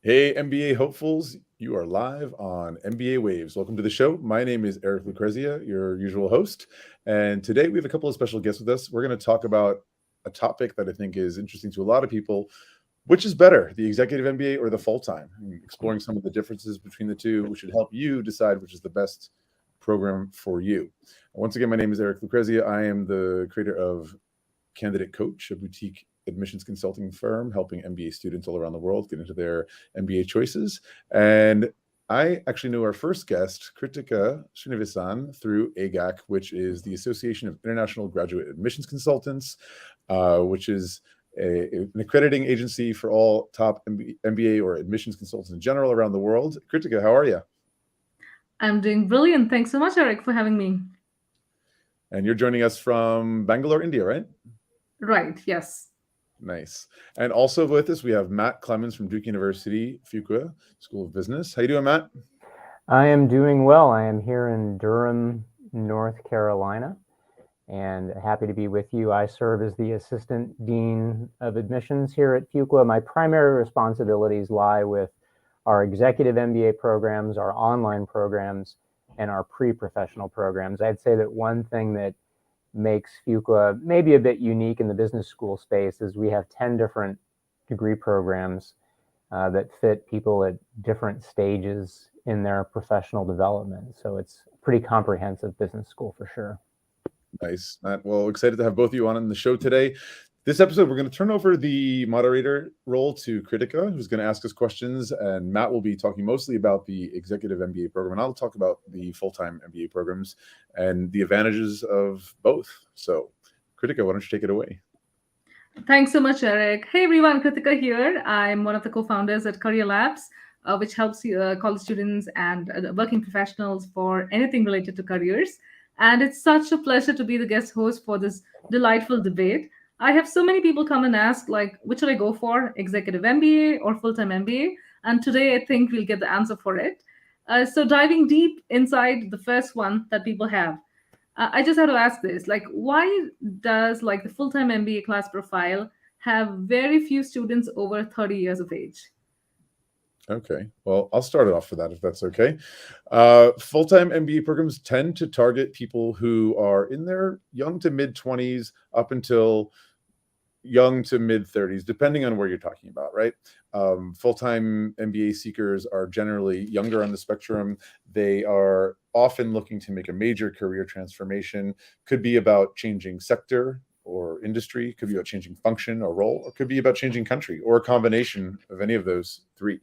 Hey, MBA hopefuls, you are live on MBA Waves. Welcome to the show. My name is Eric Lucrezia, your usual host. And today we have a couple of special guests with us. We're going to talk about a topic that I think is interesting to a lot of people. Which is better, the executive MBA or the full-time? Exploring some of the differences between the two, which should help you decide which is the best program for you. Once again, my name is Eric Lucrezia. I am the creator of Candidate Coach, a boutique admissions consulting firm helping MBA students all around the world get into their MBA choices. And I actually knew our first guest, Kritika Srinivasan, through AGAC, which is the Association of International Graduate Admissions Consultants, which is an accrediting agency for all top MBA or admissions consultants in general around the world. Kritika, how are you? I'm doing brilliant. Thanks so much, Eric, for having me. And you're joining us from Bangalore, India, right? Right, yes. Nice. And also with us, we have Matt Clemons from Duke University, Fuqua School of Business. How you doing, Matt? I am doing well. I am here in Durham, North Carolina, and happy to be with you. I serve as the Assistant Dean of Admissions here at Fuqua. My primary responsibilities lie with our executive MBA programs, our online programs, and our pre-professional programs. I'd say that one thing that makes Fuqua maybe a bit unique in the business school space is we have 10 different degree programs that fit people at different stages in their professional development. So it's a pretty comprehensive business school for sure. Nice, Matt. Well, excited to have both of you on the show today. This episode, we're going to turn over the moderator role to Kritika, who's going to ask us questions, and Matt will be talking mostly about the executive MBA program, and I'll talk about the full-time MBA programs and the advantages of both. So, Kritika, why don't you take it away? Thanks so much, Eric. Hey, everyone. Kritika here. I'm one of the co-founders at Career Labs, which helps college students and working professionals for anything related to careers. And it's such a pleasure to be the guest host for this delightful debate. I have so many people come and ask, like, which should I go for, executive MBA or full-time MBA? And today, I think we'll get the answer for it. So diving deep inside the first one that people have, I just have to ask this: like, why does like the full-time MBA class profile have very few students over 30 years of age? Okay, well, I'll start it off with that if that's okay. Full-time MBA programs tend to target people who are in their young to mid 20s up until young to mid 30s, depending on where you're talking about, right? Full-time MBA seekers are generally younger on the spectrum. They are often looking to make a major career transformation. Could be about changing sector or industry, could be about changing function or role, or could be about changing country, or a combination of any of those three.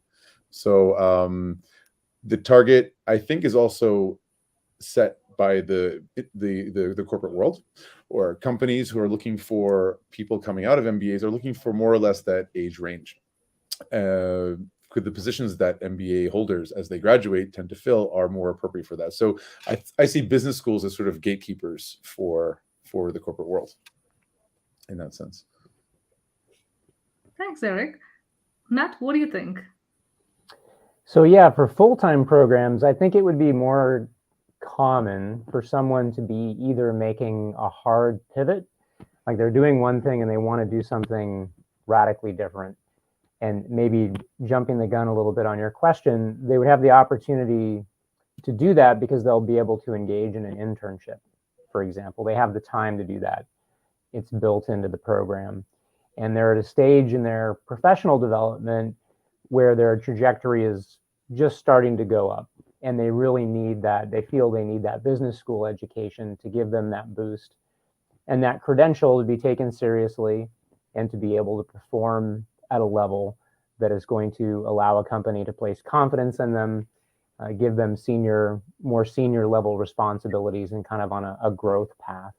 So the target, I think, is also set by the corporate world, or companies who are looking for people coming out of MBAs are looking for more or less that age range. Could the positions that MBA holders, as they graduate, tend to fill are more appropriate for that. So I see business schools as sort of gatekeepers for the corporate world in that sense. Thanks, Eric. Matt, what do you think? So yeah, for full-time programs, I think it would be more common for someone to be either making a hard pivot, like they're doing one thing and they want to do something radically different. And maybe jumping the gun a little bit on your question, they would have the opportunity to do that because they'll be able to engage in an internship, for example. They have the time to do that. It's built into the program. And they're at a stage in their professional development where their trajectory is just starting to go up. And they really need that. They feel they need that business school education to give them that boost and that credential to be taken seriously and to be able to perform at a level that is going to allow a company to place confidence in them, give them more senior level responsibilities and kind of on a growth path.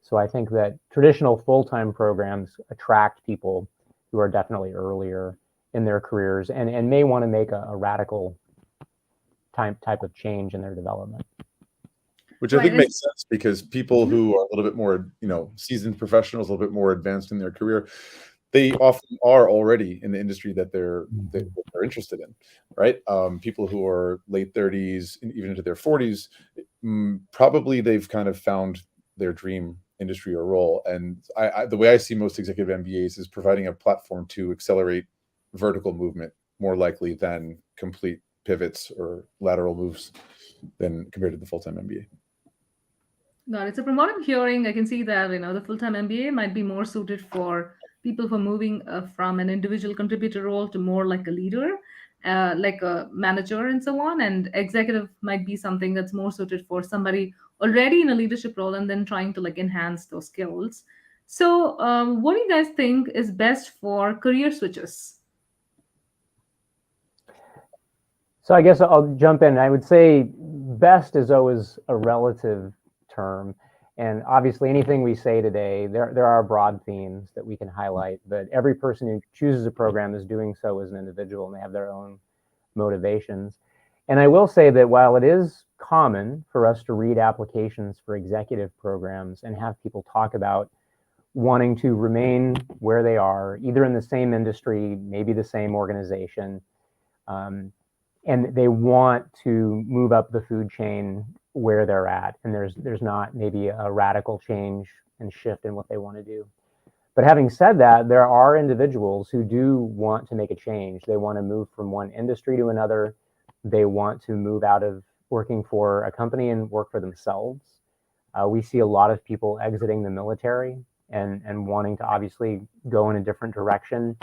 So I think that traditional full-time programs attract people who are definitely earlier in their careers and may want to make a radical type of change in their development. Which I think makes sense because people who are a little bit more, seasoned professionals, a little bit more advanced in their career, they often are already in the industry that they're interested in, right? People who are late 30s, even into their 40s, probably they've kind of found their dream industry or role. And the way I see most executive MBAs is providing a platform to accelerate vertical movement more likely than complete pivots or lateral moves than compared to the full-time MBA. Got it. So from what I'm hearing, I can see that the full-time MBA might be more suited for people who are moving from an individual contributor role to more like a leader, like a manager and so on. And executive might be something that's more suited for somebody already in a leadership role and then trying to like enhance those skills. So what do you guys think is best for career switches? So I guess I'll jump in. I would say best is always a relative term. And obviously anything we say today, there are broad themes that we can highlight, but every person who chooses a program is doing so as an individual, and they have their own motivations. And I will say that while it is common for us to read applications for executive programs and have people talk about wanting to remain where they are, either in the same industry, maybe the same organization, and they want to move up the food chain where they're at, and there's not maybe a radical change and shift in what they want to do. But having said that, there are individuals who do want to make a change. They want to move from one industry to another. They want to move out of working for a company and work for themselves. We see a lot of people exiting the military and wanting to obviously go in a different direction,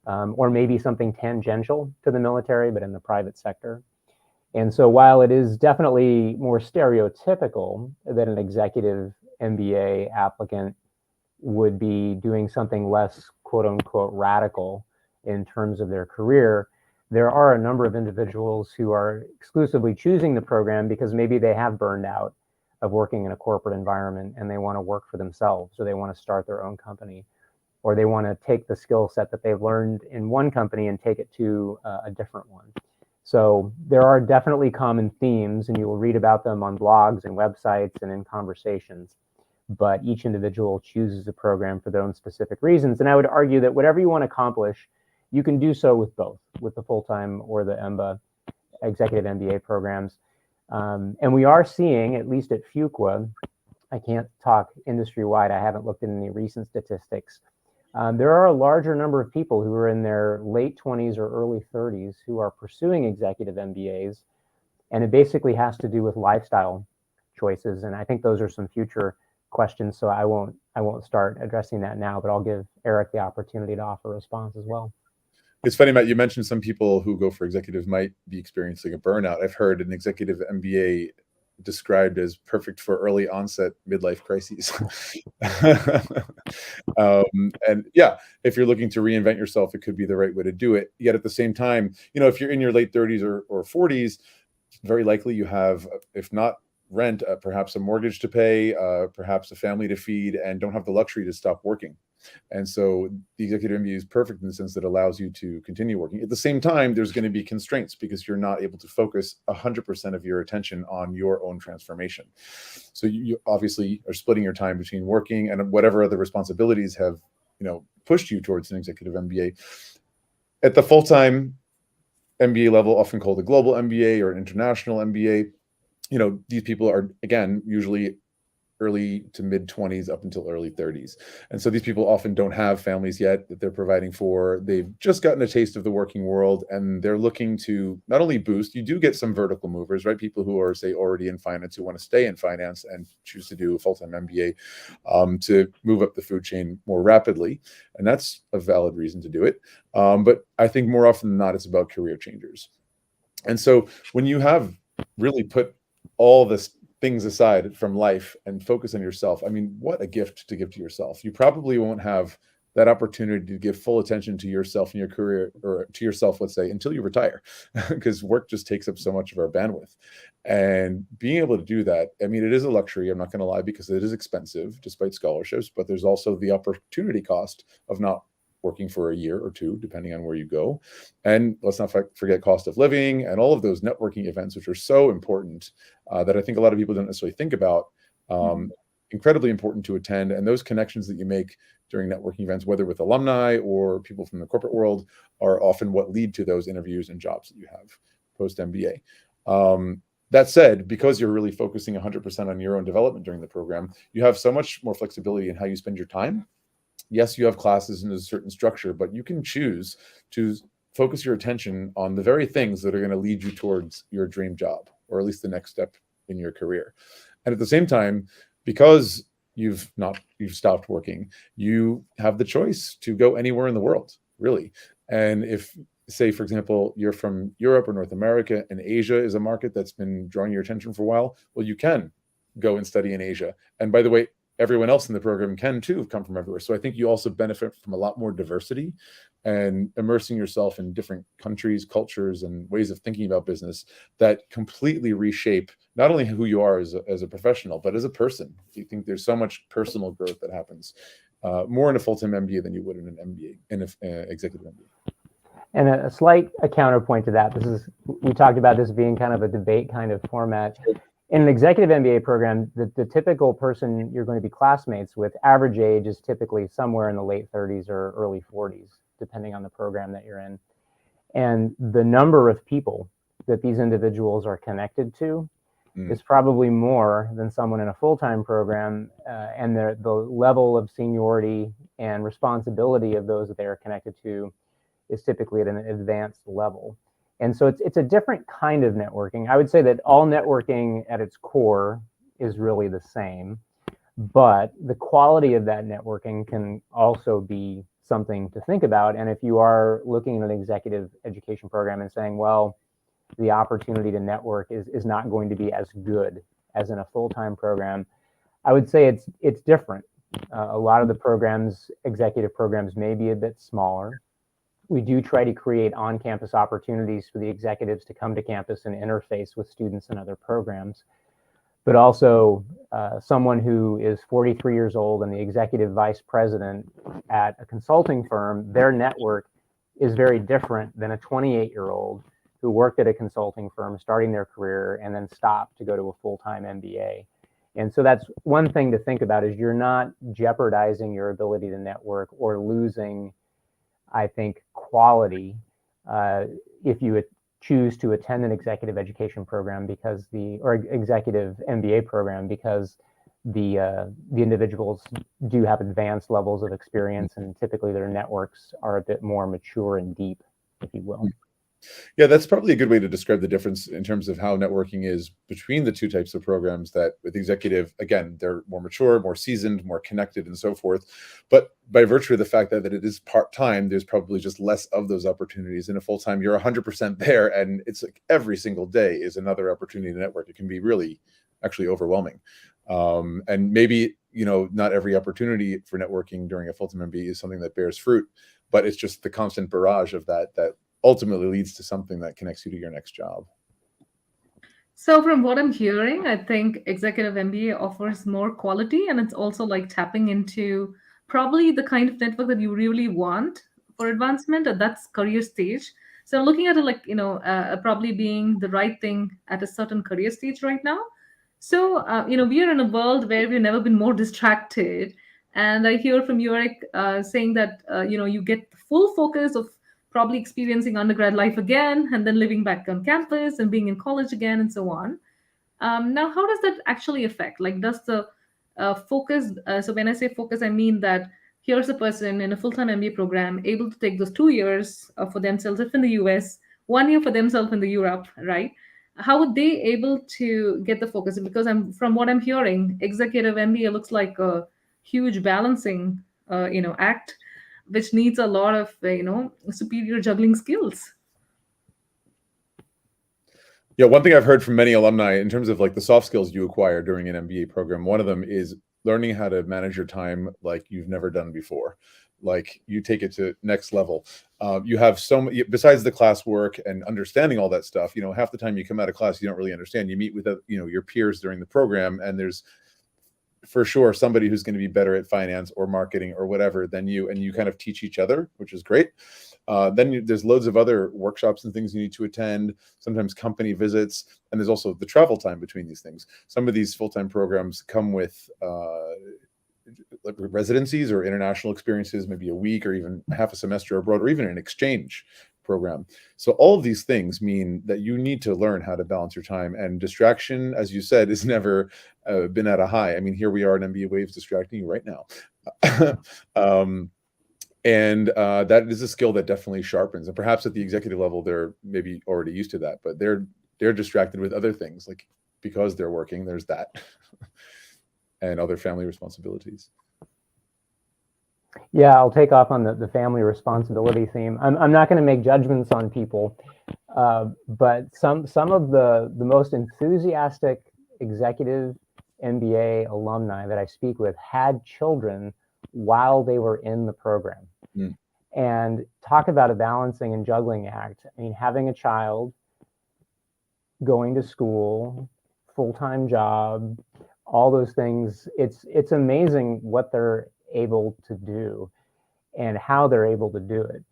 or maybe something tangential to the military, but in the private sector. And so while it is definitely more stereotypical that an executive MBA applicant would be doing something less quote unquote radical in terms of their career, there are a number of individuals who are exclusively choosing the program because maybe they have burned out of working in a corporate environment and they want to work for themselves, or they want to start their own company, or they want to take the skill set that they've learned in one company and take it to a different one. So there are definitely common themes, and you will read about them on blogs and websites and in conversations, but each individual chooses a program for their own specific reasons. And I would argue that whatever you want to accomplish, you can do so with both, with the full-time or the EMBA executive MBA programs. And we are seeing, at least at Fuqua, I can't talk industry-wide, I haven't looked at any recent statistics, there are a larger number of people who are in their late 20s or early 30s who are pursuing executive MBAs, and it basically has to do with lifestyle choices. And I think those are some future questions, so I won't start addressing that now, but I'll give Eric the opportunity to offer a response as well. It's funny, Matt, you mentioned some people who go for executive might be experiencing a burnout. I've heard an executive MBA described as perfect for early onset midlife crises. And yeah, if you're looking to reinvent yourself, it could be the right way to do it. Yet at the same time, if you're in your late 30s or 40s, very likely you have, if not rent, perhaps a mortgage to pay, perhaps a family to feed, and don't have the luxury to stop working. And so the executive MBA is perfect in the sense that it allows you to continue working. At the same time, there's going to be constraints because you're not able to focus 100% of your attention on your own transformation. So you obviously are splitting your time between working and whatever other responsibilities have, pushed you towards an executive MBA. At the full-time MBA level, often called a global MBA or an international MBA, these people are, again, usually early to mid 20s up until early 30s. And so these people often don't have families yet that they're providing for. They've just gotten a taste of the working world, and they're looking to not only boost, you do get some vertical movers, right? People who are, say, already in finance, who want to stay in finance and choose to do a full-time MBA to move up the food chain more rapidly. And that's a valid reason to do it. But I think more often than not, it's about career changers. And so when you have really put all this things aside from life and focus on yourself, I mean, what a gift to give to yourself. You probably won't have that opportunity to give full attention to yourself and your career, or to yourself, let's say, until you retire, because work just takes up so much of our bandwidth. And being able to do that, I mean, it is a luxury, I'm not going to lie, because it is expensive despite scholarships, but there's also the opportunity cost of not working for a year or two, depending on where you go. And let's not forget cost of living and all of those networking events, which are so important that I think a lot of people don't necessarily think about. Incredibly important to attend. And those connections that you make during networking events, whether with alumni or people from the corporate world, are often what lead to those interviews and jobs that you have post-MBA. That said, because you're really focusing 100% on your own development during the program, you have so much more flexibility in how you spend your time. Yes, you have classes in a certain structure, but you can choose to focus your attention on the very things that are going to lead you towards your dream job, or at least the next step in your career. And at the same time, because you've stopped working, you have the choice to go anywhere in the world, really. And if, say, for example, you're from Europe or North America, and Asia is a market that's been drawing your attention for a while, well, you can go and study in Asia. And by the way, everyone else in the program can too come from everywhere. So I think you also benefit from a lot more diversity and immersing yourself in different countries, cultures, and ways of thinking about business that completely reshape not only who you are as a professional, but as a person. You think there's so much personal growth that happens more in a full-time MBA than you would in an MBA, in an executive MBA. And a slight counterpoint to that, we talked about this being kind of a debate kind of format. In an executive MBA program, the typical person you're going to be classmates with, average age is typically somewhere in the late 30s or early 40s, depending on the program that you're in. And the number of people that these individuals are connected to is probably more than someone in a full-time program, and the level of seniority and responsibility of those that they are connected to is typically at an advanced level. And so it's a different kind of networking. I would say that all networking at its core is really the same, but the quality of that networking can also be something to think about. And if you are looking at an executive education program and saying, well, the opportunity to network is not going to be as good as in a full-time program, I would say it's different. A lot of the programs, executive programs, may be a bit smaller. We do try to create on-campus opportunities for the executives to come to campus and interface with students in other programs. But also someone who is 43 years old and the executive vice president at a consulting firm, their network is very different than a 28-year-old who worked at a consulting firm, starting their career, and then stopped to go to a full-time MBA. And so that's one thing to think about, is you're not jeopardizing your ability to network or losing, I think, quality if you choose to attend an executive education program or executive MBA program, because the individuals do have advanced levels of experience, and typically their networks are a bit more mature and deep, if you will. Yeah, that's probably a good way to describe the difference in terms of how networking is between the two types of programs. That with executive, again, they're more mature, more seasoned, more connected, and so forth. But by virtue of the fact that it is part-time, there's probably just less of those opportunities. In a full-time, you're 100% there, and it's like every single day is another opportunity to network. It can be really actually overwhelming. And maybe, not every opportunity for networking during a full-time MBA is something that bears fruit, but it's just the constant barrage of that ultimately leads to something that connects you to your next job. So from what I'm hearing, I think executive MBA offers more quality, and it's also like tapping into probably the kind of network that you really want for advancement at that career stage. So I'm looking at it like, probably being the right thing at a certain career stage right now. So, we are in a world where we've never been more distracted. And I hear from you, Eric, saying that, you get the full focus of probably experiencing undergrad life again, and then living back on campus and being in college again, and so on. Now, how does that actually affect? Like, does the focus, so when I say focus, I mean that here's a person in a full-time MBA program able to take those 2 years for themselves, if in the US, 1 year for themselves in the Europe, right? How would they able to get the focus? Because from what I'm hearing, executive MBA looks like a huge balancing, act, which needs a lot of, superior juggling skills. Yeah, one thing I've heard from many alumni in terms of like the soft skills you acquire during an MBA program, one of them is learning how to manage your time like you've never done before. Like you take it to next level. You have besides the classwork and understanding all that stuff, half the time you come out of class, you don't really understand. You meet with, your peers during the program, and there's for sure somebody who's going to be better at finance or marketing or whatever than you, and you kind of teach each other, which is great. Then there's loads of other workshops and things you need to attend, sometimes company visits, and there's also the travel time between these things. Some of these full-time programs come with residencies or international experiences, maybe a week or even half a semester abroad, or even an exchange program. So all of these things mean that you need to learn how to balance your time, and distraction, as you said, is never been at a high. I mean, here we are at MBA Waves distracting you right now. And that is a skill that definitely sharpens. And perhaps at the executive level, they're maybe already used to that, but they're distracted with other things, like because they're working, there's that, and other family responsibilities. Yeah, I'll take off on the family responsibility theme. I'm not going to make judgments on people, but some of the most enthusiastic executive MBA alumni that I speak with had children while they were in the program. Mm. And talk about a balancing and juggling act. I mean, having a child, going to school, full-time job, all those things, it's amazing what they're able to do and how they're able to do it.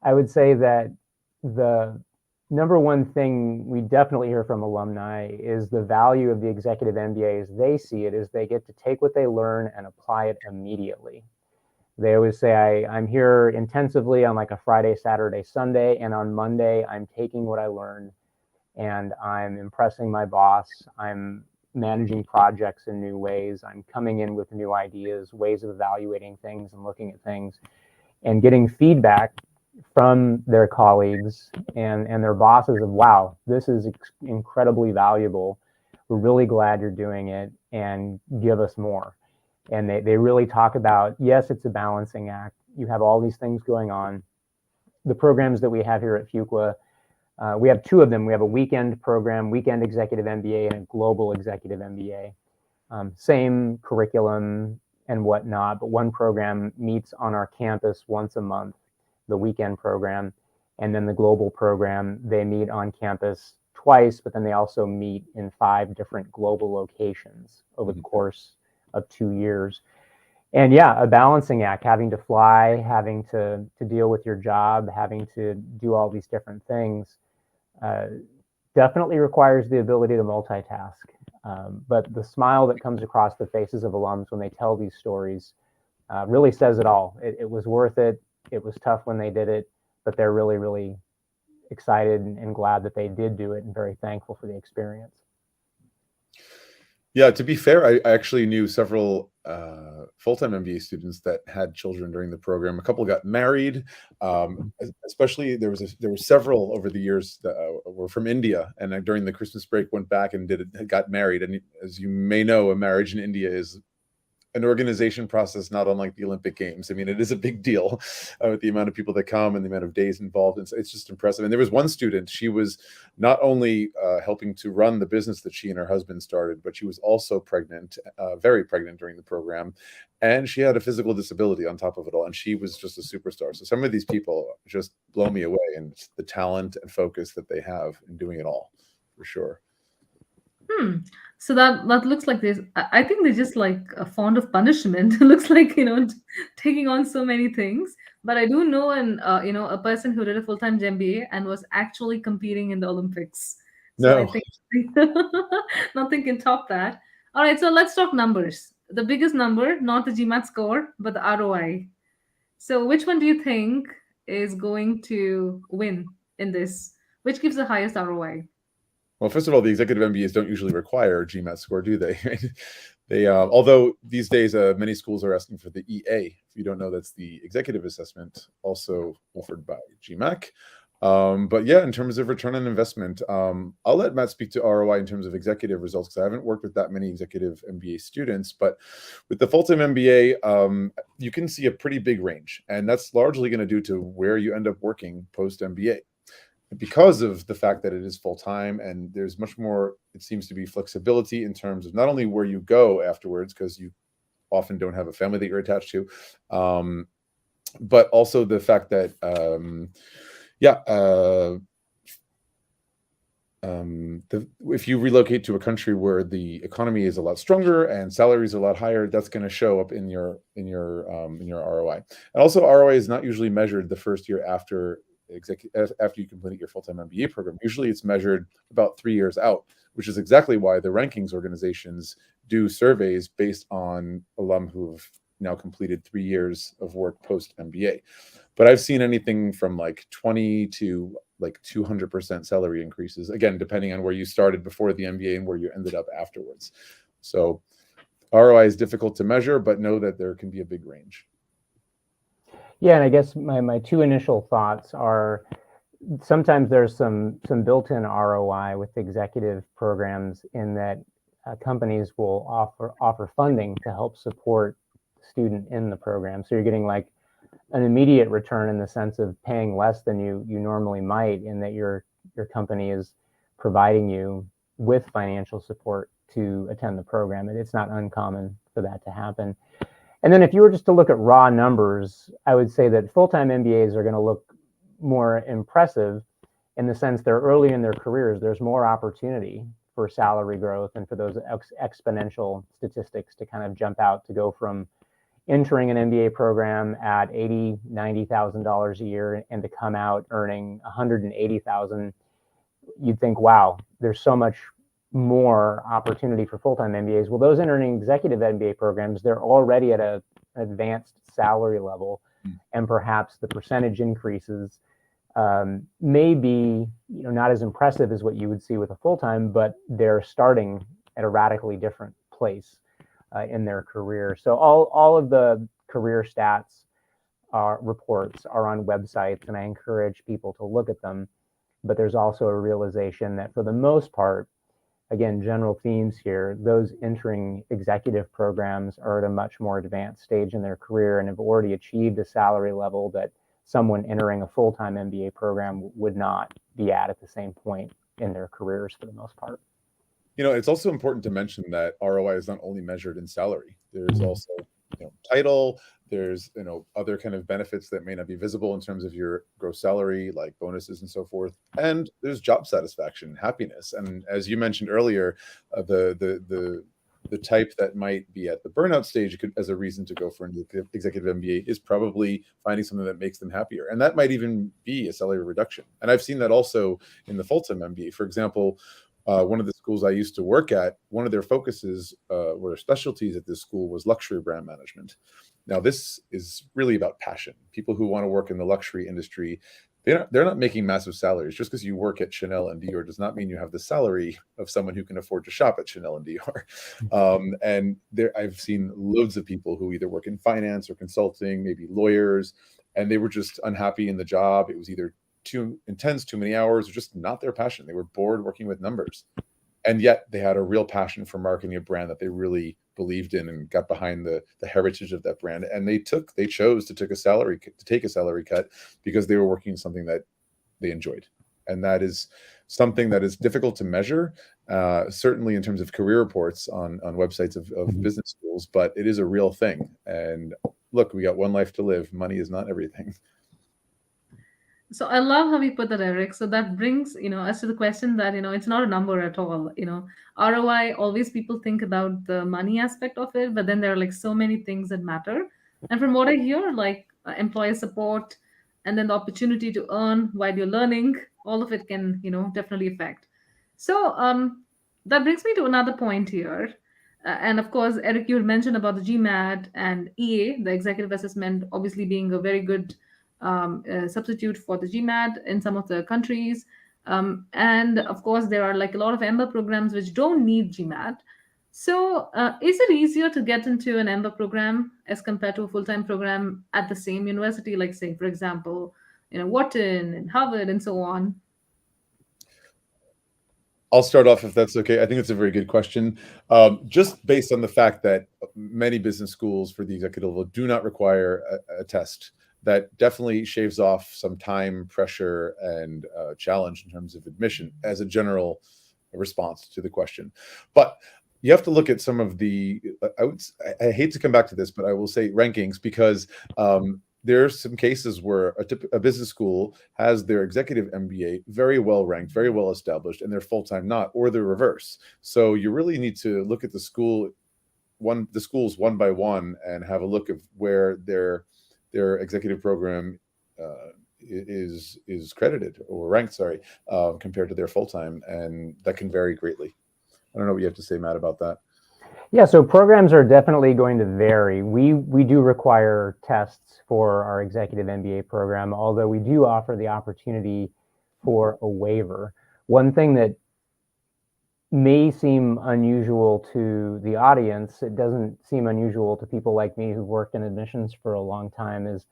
I would say that the number one thing we definitely hear from alumni is the value of the executive MBA as they see it is they get to take what they learn and apply it immediately. They always say, I'm here intensively on like a Friday, Saturday, Sunday, and on Monday, I'm taking what I learned and I'm impressing my boss. I'm managing projects in new ways. I'm coming in with new ideas, ways of evaluating things and looking at things and getting feedback from their colleagues and their bosses of, wow, this is incredibly valuable. We're really glad you're doing it and give us more. And they really talk about, yes, it's a balancing act. You have all these things going on. The programs that we have here at Fuqua, we have two of them. We have a weekend program, weekend executive MBA, and a global executive MBA. Same curriculum and whatnot, but one program meets on our campus once a month, the weekend program, and then the global program, they meet on campus twice, but then they also meet in 5 different global locations over the course of 2 years. And yeah, a balancing act, having to fly, having to deal with your job, having to do all these different things, definitely requires the ability to multitask. But the smile that comes across the faces of alums when they tell these stories really says it all. It was worth it. It was tough when they did it, but they're really, really excited and glad that they did do it and very thankful for the experience. Yeah, to be fair, I actually knew several full-time MBA students that had children during the program. A couple got married, especially there were several over the years that were from India, and during the Christmas break went back and got married. And as you may know, a marriage in India is an organization process not unlike the Olympic Games. I mean, it is a big deal with the amount of people that come and the amount of days involved. And so it's just impressive. And there was one student, she was not only helping to run the business that she and her husband started, but she was also pregnant, very pregnant during the program. And she had a physical disability on top of it all. And she was just a superstar. So some of these people just blow me away, and the talent and focus that they have in doing it all, for sure. So that looks like this. I think they're just like fond of punishment. It looks like, taking on so many things. But I do know a person who did a full-time MBA and was actually competing in the Olympics. So I No. think nothing can top that. All right, so let's talk numbers. The biggest number, not the GMAT score, but the ROI. So which one do you think is going to win in this? Which gives the highest ROI? Well, first of all, the executive MBAs don't usually require a GMAT score, do they? They, although these days many schools are asking for the EA. If you don't know, that's the executive assessment, also offered by GMAC. But yeah, in terms of return on investment, I'll let Matt speak to ROI in terms of executive results, because I haven't worked with that many executive MBA students. But with the full-time MBA, you can see a pretty big range, and that's largely going to do to where you end up working post-MBA. Because of the fact that it is full-time, and there's much more, it seems to be, flexibility in terms of not only where you go afterwards, because you often don't have a family that you're attached to, but also the fact that, if you relocate to a country where the economy is a lot stronger and salaries are a lot higher, that's going to show up in your ROI. And also, ROI is not usually measured the first year after you complete your full-time MBA program. Usually it's measured about 3 years out, which is exactly why the rankings organizations do surveys based on alum who've now completed 3 years of work post-MBA. But I've seen anything from like 20 to like 200% salary increases, again, depending on where you started before the MBA and where you ended up afterwards. So ROI is difficult to measure, but know that there can be a big range. Yeah, and I guess my two initial thoughts are sometimes there's some built-in ROI with executive programs in that companies will offer funding to help support the student in the program. So you're getting like an immediate return in the sense of paying less than you normally might, in that your company is providing you with financial support to attend the program. And it's not uncommon for that to happen. And then if you were just to look at raw numbers, I would say that full-time MBAs are going to look more impressive in the sense they're early in their careers. There's more opportunity for salary growth and for those exponential statistics to kind of jump out, to go from entering an MBA program at $80,000, $90,000 a year and to come out earning $180,000. You'd think, wow, there's so much more opportunity for full-time MBAs. Well, those entering executive MBA programs, they're already at an advanced salary level, and perhaps the percentage increases may be not as impressive as what you would see with a full-time, but they're starting at a radically different place in their career. So all of the career stats reports are on websites, and I encourage people to look at them. But there's also a realization that for the most part, again, general themes here, those entering executive programs are at a much more advanced stage in their career and have already achieved a salary level that someone entering a full-time MBA program would not be at the same point in their careers for the most part. It's also important to mention that ROI is not only measured in salary. There's also title. There's other kind of benefits that may not be visible in terms of your gross salary, like bonuses and so forth. And there's job satisfaction, happiness, and as you mentioned earlier, the type that might be at the burnout stage as a reason to go for an executive MBA is probably finding something that makes them happier, and that might even be a salary reduction. And I've seen that also in the full-time MBA. For example, one of the schools I used to work at, one of their focuses, or specialties at this school, was luxury brand management. Now, this is really about passion. People who want to work in the luxury industry, they're not making massive salaries. Just because you work at Chanel and Dior does not mean you have the salary of someone who can afford to shop at Chanel and Dior. And I've seen loads of people who either work in finance or consulting, maybe lawyers, and they were just unhappy in the job. It was either too intense, too many hours, or just not their passion. They were bored working with numbers. And yet they had a real passion for marketing a brand that they really believed in and got behind the heritage of that brand. And they chose to take a salary cut because they were working something that they enjoyed. And that is something that is difficult to measure, certainly in terms of career reports on websites of business schools, but it is a real thing. And look, we got one life to live. Money is not everything. So I love how you put that, Eric. So that brings, us to the question that, it's not a number at all. ROI, always people think about the money aspect of it, but then there are like so many things that matter. And from what I hear, like employer support and then the opportunity to earn while you're learning, all of it can, definitely affect. So that brings me to another point here. And of course, Eric, you had mentioned about the GMAT and EA, the executive assessment, obviously being a very good substitute for the GMAT in some of the countries. And of course, there are like a lot of EMBA programs which don't need GMAT. So is it easier to get into an EMBA program as compared to a full-time program at the same university, like say, for example, Wharton and Harvard and so on? I'll start off if that's okay. I think it's a very good question. Just based on the fact that many business schools for the executive level do not require a test, that definitely shaves off some time, pressure, and challenge in terms of admission as a general response to the question. But you have to look at some of the, I hate to come back to this, but I will say rankings, because there are some cases where a business school has their executive MBA very well ranked, very well established, and they're full-time not, or the reverse. So you really need to look at the schools one by one and have a look of where their executive program is credited or ranked, compared to their full-time, and that can vary greatly. I don't know what you have to say, Matt, about that. Yeah, so programs are definitely going to vary. We do require tests for our executive MBA program, although we do offer the opportunity for a waiver. One thing that may seem unusual to the audience, it doesn't seem unusual to people like me who've worked in admissions for a long time, is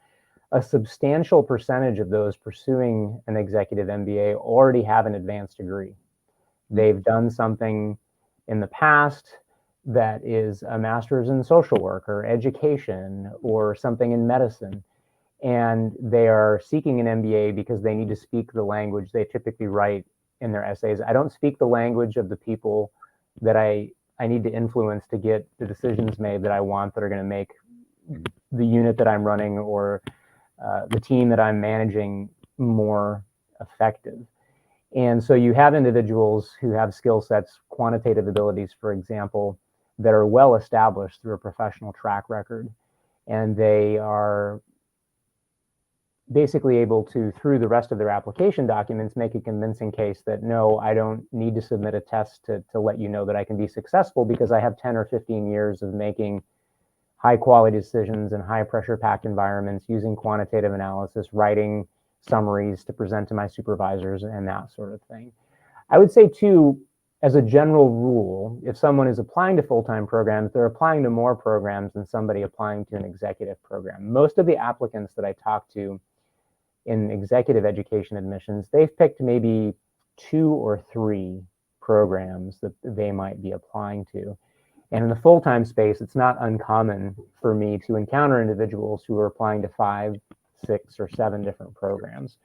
a substantial percentage of those pursuing an executive MBA already have an advanced degree. They've done something in the past that is a master's in social work or education or something in medicine, and they are seeking an MBA because they need to speak the language they typically write in their essays. I don't speak the language of the people that I need to influence to get the decisions made that I want, that are going to make the unit that I'm running or the team that I'm managing more effective. And so you have individuals who have skill sets, quantitative abilities, for example, that are well established through a professional track record. And they are basically able to, through the rest of their application documents, make a convincing case that, no, I don't need to submit a test to let you know that I can be successful, because I have 10 or 15 years of making high quality decisions in high pressure packed environments, using quantitative analysis, writing summaries to present to my supervisors, and that sort of thing. I would say too, as a general rule, if someone is applying to full-time programs, they're applying to more programs than somebody applying to an executive program. Most of the applicants that I talk to in executive education admissions, they've picked maybe 2 or 3 programs that they might be applying to. And in the full-time space, it's not uncommon for me to encounter individuals who are applying to 5, 6, or 7 different programs.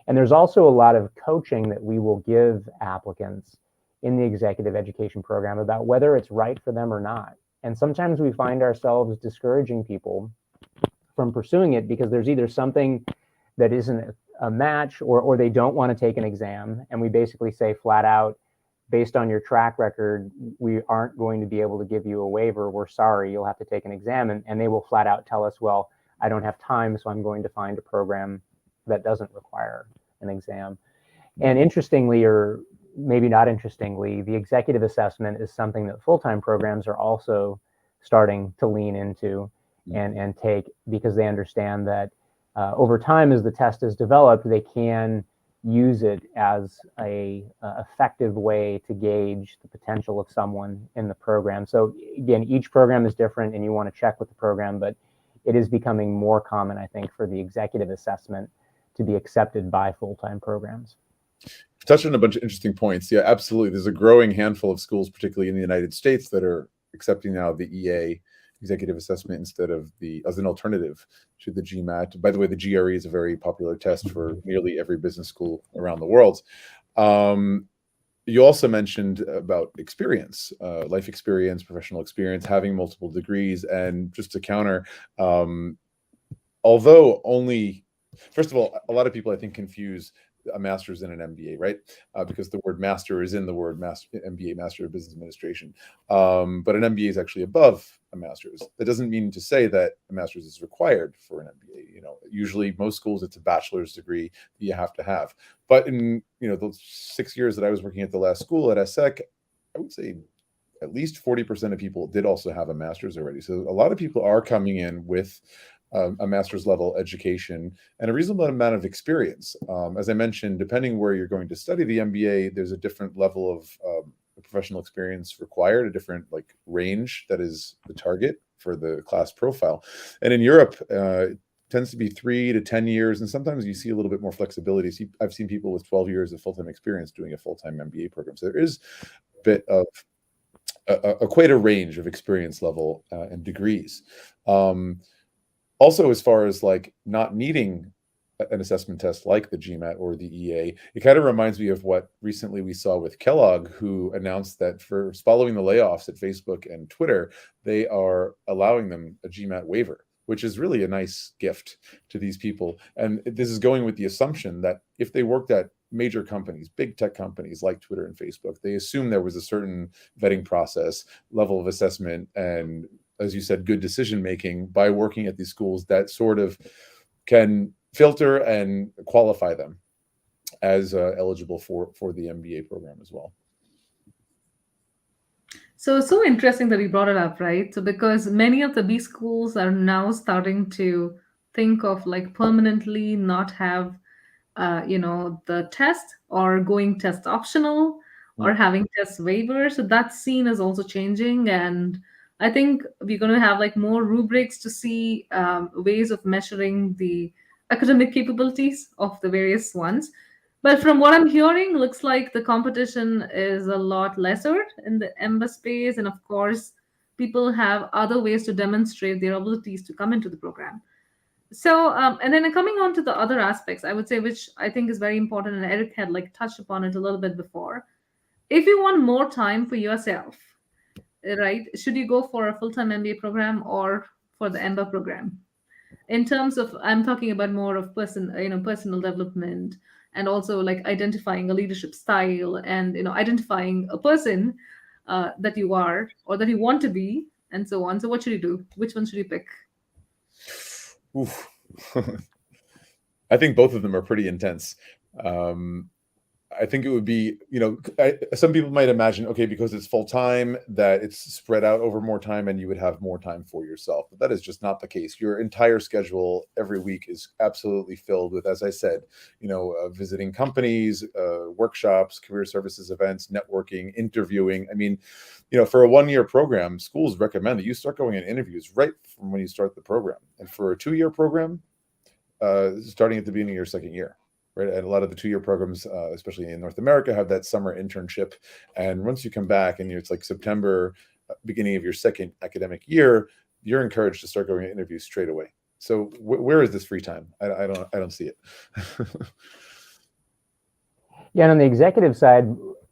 And there's also a lot of coaching that we will give applicants in the executive education program about whether it's right for them or not. And sometimes we find ourselves discouraging people from pursuing it because there's either something that isn't a match, or they don't want to take an exam. And we basically say flat out, based on your track record, we aren't going to be able to give you a waiver. We're sorry, you'll have to take an exam. And they will flat out tell us, well, I don't have time, so I'm going to find a program that doesn't require an exam. And interestingly, or maybe not interestingly, the executive assessment is something that full-time programs are also starting to lean into and take, because they understand that over time, as the test is developed, they can use it as a effective way to gauge the potential of someone in the program. So again, each program is different and you want to check with the program, but it is becoming more common, I think, for the executive assessment to be accepted by full-time programs. You've touched on a bunch of interesting points. Yeah, absolutely. There's a growing handful of schools, particularly in the United States, that are accepting now the EA executive assessment instead of as an alternative to the GMAT. By the way, the GRE is a very popular test for nearly every business school around the world. You also mentioned about experience, life experience, professional experience, having multiple degrees. And just to counter, although first of all, a lot of people, I think, confuse a master's and an MBA, right? Because the word master is in the word MBA, Master of Business Administration. But an MBA is actually above a master's. That doesn't mean to say that a master's is required for an MBA. Usually most schools, it's a bachelor's degree that you have to have. But in the 6 years that I was working at the last school at ESSEC, I would say at least 40% of people did also have a master's already. So a lot of people are coming in with a master's level education and a reasonable amount of experience. As I mentioned, depending where you're going to study the MBA, there's a different level of professional experience required, a different range that is the target for the class profile. And in Europe, it tends to be 3 to 10 years, and sometimes you see a little bit more flexibility. So I've seen people with 12 years of full-time experience doing a full-time MBA program. So there is a bit of quite a range of experience level and degrees. Also, as far as not needing an assessment test like the GMAT or the EA, it kind of reminds me of what recently we saw with Kellogg, who announced that for following the layoffs at Facebook and Twitter, they are allowing them a GMAT waiver, which is really a nice gift to these people. And this is going with the assumption that if they worked at major companies, big tech companies like Twitter and Facebook, they assume there was a certain vetting process, level of assessment, and, as you said, good decision making by working at these schools that sort of can filter and qualify them as eligible for the MBA program as well. So interesting that you brought it up, right? So because many of the B schools are now starting to think of permanently not have the test, or going test optional, or having test waivers. So that scene is also changing. And I think we're going to have more rubrics to see ways of measuring the academic capabilities of the various ones. But from what I'm hearing, looks like the competition is a lot lesser in the EMBA space. And of course, people have other ways to demonstrate their abilities to come into the program. So, and then coming on to the other aspects, I would say, which I think is very important, and Eric had like touched upon it a little bit before. If you want more time for yourself, right, should you go for a full-time MBA program or for the EMBA program? In terms of, I'm talking about more of personal development, and also like identifying a leadership style, and identifying a person that you are or that you want to be, and so on. So what should you do? Which one should you pick? Oof. I think both of them are pretty intense. I think it would be, some people might imagine, okay, because it's full time, that it's spread out over more time and you would have more time for yourself. But that is just not the case. Your entire schedule every week is absolutely filled with, as I said, visiting companies, workshops, career services events, networking, interviewing. I mean, for a 1-year program, schools recommend that you start going in interviews right from when you start the program. And for a 2-year program, starting at the beginning of your second year. Right. And a lot of the 2-year programs, especially in North America, have that summer internship. And once you come back and it's like September, beginning of your second academic year, you're encouraged to start going to interviews straight away. So where is this free time? I don't see it. Yeah, and on the executive side,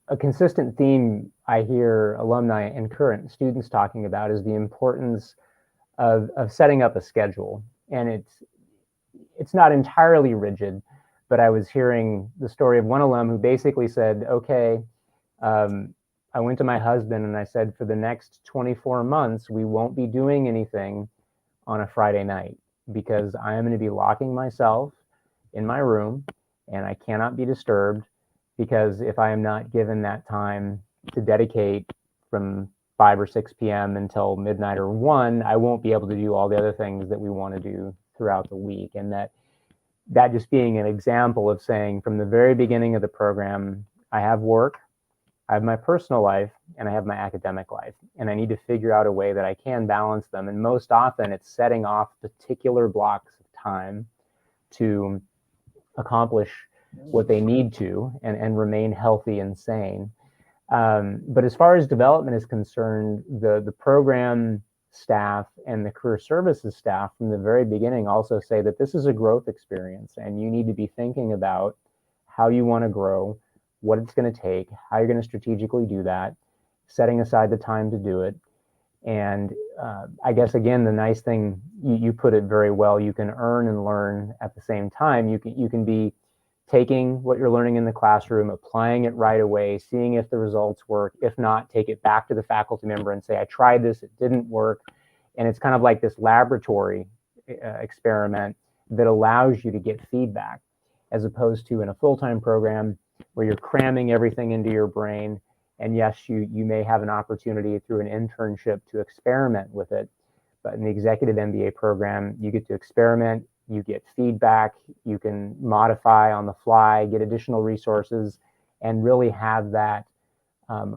a consistent theme I hear alumni and current students talking about is the importance of setting up a schedule. And it's not entirely rigid, but I was hearing the story of one alum who basically said, okay, I went to my husband and I said, for the next 24 months, we won't be doing anything on a Friday night because I am going to be locking myself in my room and I cannot be disturbed, because if I am not given that time to dedicate from 5 or 6 p.m. until midnight or 1, I won't be able to do all the other things that we want to do throughout the week. And that just being an example of saying from the very beginning of the program, I have work, I have my personal life, and I have my academic life. And I need to figure out a way that I can balance them. And most often it's setting off particular blocks of time to accomplish what they need to and remain healthy and sane. But as far as development is concerned, the program staff and the career services staff from the very beginning also say that this is a growth experience and you need to be thinking about how you want to grow, what it's going to take, how you're going to strategically do that, setting aside the time to do it. And I guess, again, the nice thing, you put it very well, you can earn and learn at the same time. You can be taking what you're learning in the classroom, applying it right away, seeing if the results work. If not, take it back to the faculty member and say, I tried this, it didn't work. And it's kind of like this laboratory experiment that allows you to get feedback, as opposed to in a full-time program where you're cramming everything into your brain. And yes, you may have an opportunity through an internship to experiment with it. But in the executive MBA program, you get to experiment, you get feedback, you can modify on the fly, get additional resources, and really have that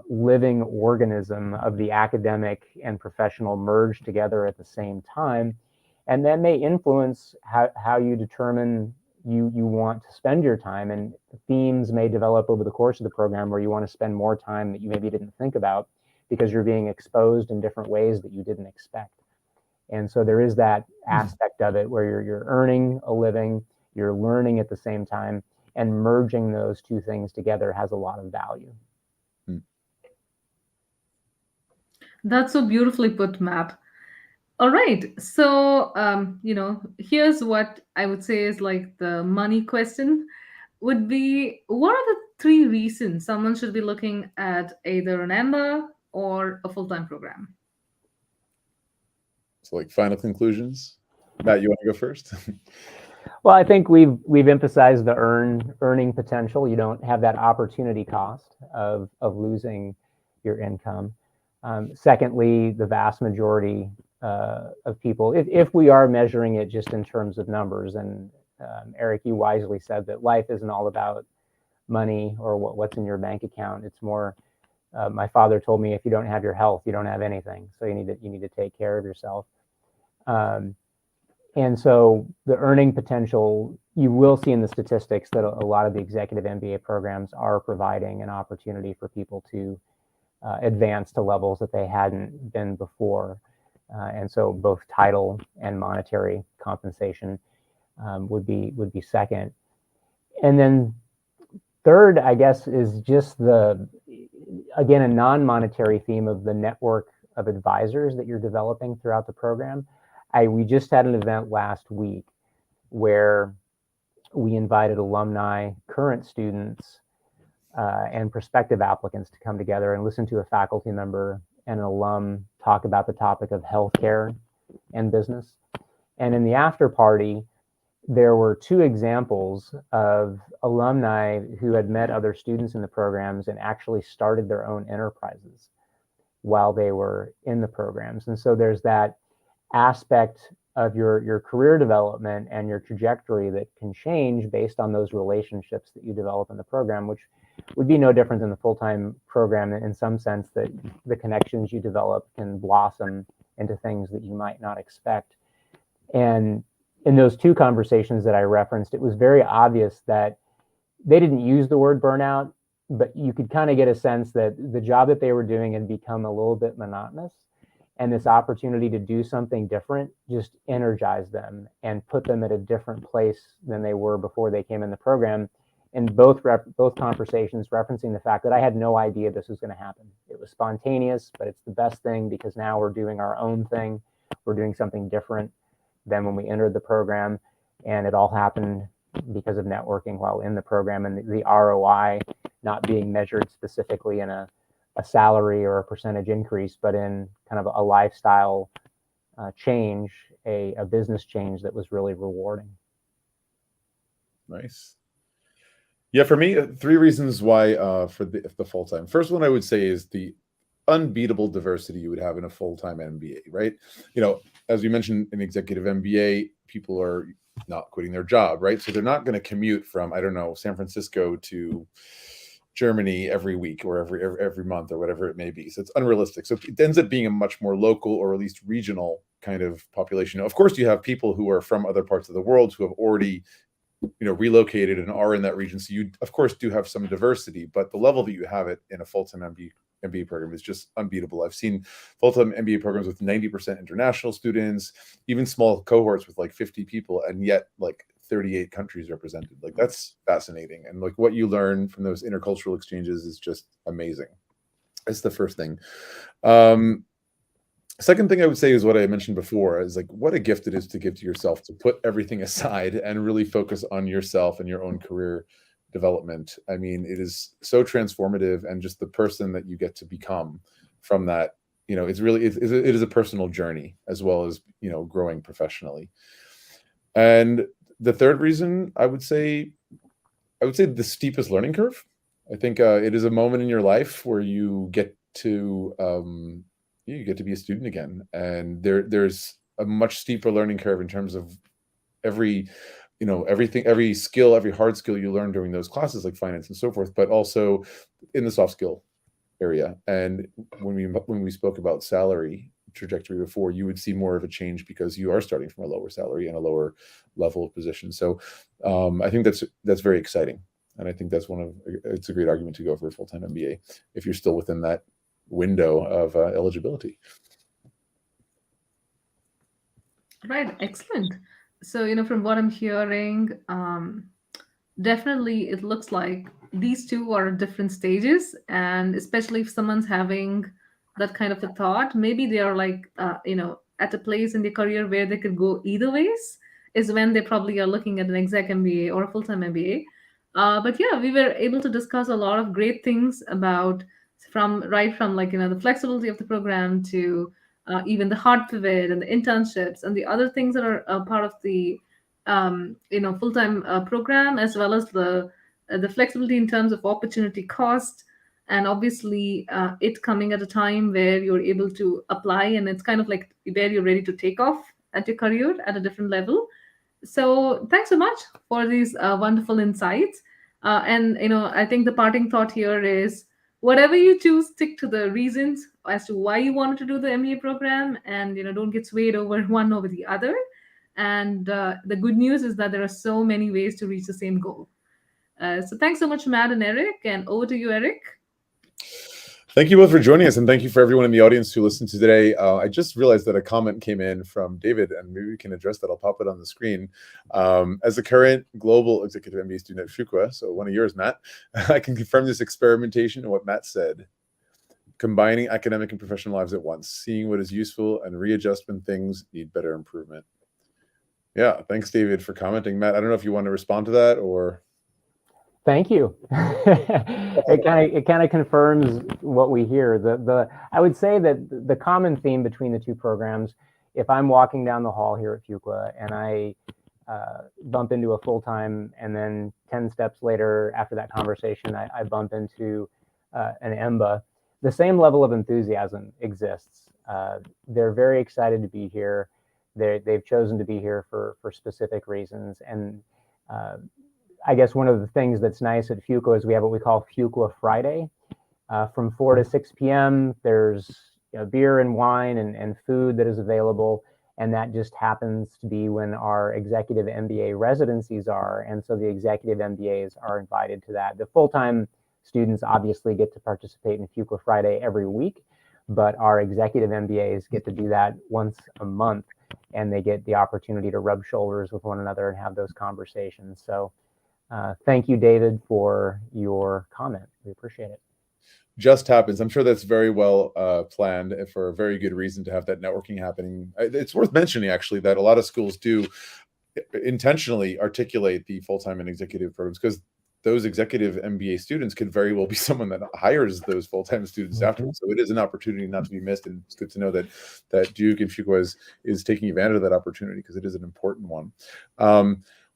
living organism of the academic and professional merge together at the same time. And then may influence how you determine you want to spend your time, and themes may develop over the course of the program where you want to spend more time that you maybe didn't think about because you're being exposed in different ways that you didn't expect. And so there is that aspect of it where you're earning a living, you're learning at the same time, and merging those two things together has a lot of value. That's so beautifully put, Matt. All right. So, here's what I would say is like the money question would be, what are the 3 reasons someone should be looking at either an EMBA or a full-time program? So, like, final conclusions. Matt, you want to go first? Well, I think we've emphasized the earning potential. You don't have that opportunity cost of losing your income. Secondly, the vast majority of people, if we are measuring it just in terms of numbers, and Eric, you wisely said that life isn't all about money or what's in your bank account. It's more, my father told me, if you don't have your health, you don't have anything. So you need to take care of yourself. And so the earning potential, you will see in the statistics that a lot of the executive MBA programs are providing an opportunity for people to advance to levels that they hadn't been before. And so both title and monetary compensation would be second. And then third, I guess, is just again, a non-monetary theme of the network of advisors that you're developing throughout the program. We just had an event last week where we invited alumni, current students, and prospective applicants to come together and listen to a faculty member and an alum talk about the topic of healthcare and business. And in the after party, there were 2 examples of alumni who had met other students in the programs and actually started their own enterprises while they were in the programs. And so there's that aspect of your career development and your trajectory that can change based on those relationships that you develop in the program, which would be no different than the full-time program in some sense, that the connections you develop can blossom into things that you might not expect. And in those 2 conversations that I referenced, it was very obvious that they didn't use the word burnout, but you could kind of get a sense that the job that they were doing had become a little bit monotonous. And this opportunity to do something different just energized them and put them at a different place than they were before they came in the program. And both conversations referencing the fact that I had no idea this was going to happen. It was spontaneous, but it's the best thing because now we're doing our own thing. We're doing something different than when we entered the program. And it all happened because of networking while in the program, and the ROI not being measured specifically in a salary or a percentage increase, but in kind of a lifestyle change, a business change that was really rewarding. Nice. Yeah, for me, 3 reasons why for the full-time. First one I would say is the unbeatable diversity you would have in a full-time MBA, right? As we mentioned, in executive MBA, people are not quitting their job, right? So they're not going to commute from, I don't know, San Francisco to Germany every week or every month or whatever it may be. So it's unrealistic. So it ends up being a much more local or at least regional kind of population. Of course, you have people who are from other parts of the world who have already relocated and are in that region. So you, of course, do have some diversity, but the level that you have it in a full-time MBA program is just unbeatable. I've seen full-time MBA programs with 90% international students, even small cohorts with like 50 people, and yet like 38 countries represented. Like, that's fascinating. And like what you learn from those intercultural exchanges is just amazing. That's the first thing. Second thing I would say is what I mentioned before, is like what a gift it is to give to yourself, to put everything aside and really focus on yourself and your own career development. I mean, it is so transformative, and just the person that you get to become from that, it's really, it is a personal journey as well as, growing professionally. And the third reason I would say the steepest learning curve. I think it is a moment in your life where you get to be a student again, and there's a much steeper learning curve in terms of every skill, every hard skill you learn during those classes like finance and so forth, but also in the soft skill area. And when we spoke about salary trajectory before, you would see more of a change because you are starting from a lower salary and a lower level of position. So I think that's very exciting, and I think it's a great argument to go for a full-time MBA if you're still within that window of eligibility. Right, excellent. So, from what I'm hearing, definitely it looks like these 2 are at different stages, and especially if someone's having that kind of a thought, maybe they are like, at a place in their career where they could go either ways, is when they probably are looking at an exec MBA or a full-time MBA. But yeah, we were able to discuss a lot of great things about from like, the flexibility of the program to even the hard pivot and the internships and the other things that are part of the full-time program, as well as the flexibility in terms of opportunity cost, and obviously it coming at a time where you're able to apply, and it's kind of like where you're ready to take off at your career at a different level. So thanks so much for these wonderful insights. And I think the parting thought here is, whatever you choose, stick to the reasons as to why you wanted to do the MBA program, and don't get swayed over one over the other. And the good news is that there are so many ways to reach the same goal. So thanks so much, Matt and Eric. And over to you, Eric. Thank you both for joining us, and thank you for everyone in the audience who listened to today. I just realized that a comment came in from David, and maybe we can address that. I'll pop it on the screen. As a current global executive MBA student at Fuqua, so one of yours, Matt, I can confirm this experimentation and what Matt said. Combining academic and professional lives at once, seeing what is useful and readjust when things need better improvement. Yeah, thanks, David, for commenting. Matt, I don't know if you want to respond to that or... Thank you. It kind of confirms what we hear. I would say that the common theme between the two programs, if I'm walking down the hall here at Fuqua and I bump into a full-time, and then 10 steps later after that conversation, I bump into an EMBA, the same level of enthusiasm exists. They're very excited to be here. They've chosen to be here for specific reasons. And I guess one of the things that's nice at Fuqua is we have what we call Fuqua Friday. From 4 to 6 p.m., there's beer and wine and food that is available. And that just happens to be when our executive MBA residencies are. And so the executive MBAs are invited to that. The full-time students obviously get to participate in Fuqua Friday every week, but our executive MBAs get to do that once a month, and they get the opportunity to rub shoulders with one another and have those conversations. So thank you, David, for your comment. We appreciate it. Just happens. I'm sure that's very well planned for a very good reason to have that networking happening. It's worth mentioning, actually, that a lot of schools do intentionally articulate the full-time and executive programs, because those executive MBA students could very well be someone that hires those full-time students afterwards. So it is an opportunity not to be missed, and it's good to know that Duke and Fuqua is taking advantage of that opportunity, because it is an important one.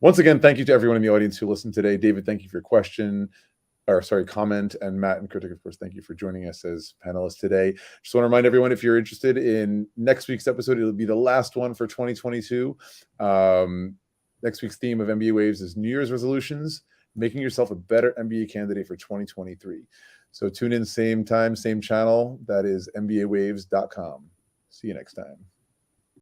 Once again, thank you to everyone in the audience who listened today. David, thank you for your comment, and Matt and Kritik, of course, thank you for joining us as panelists today. Just want to remind everyone, if you're interested in next week's episode, it'll be the last one for 2022. Next week's theme of MBA Waves is New Year's resolutions, making yourself a better MBA candidate for 2023. So tune in, same time, same channel. That is MBAwaves.com. See you next time.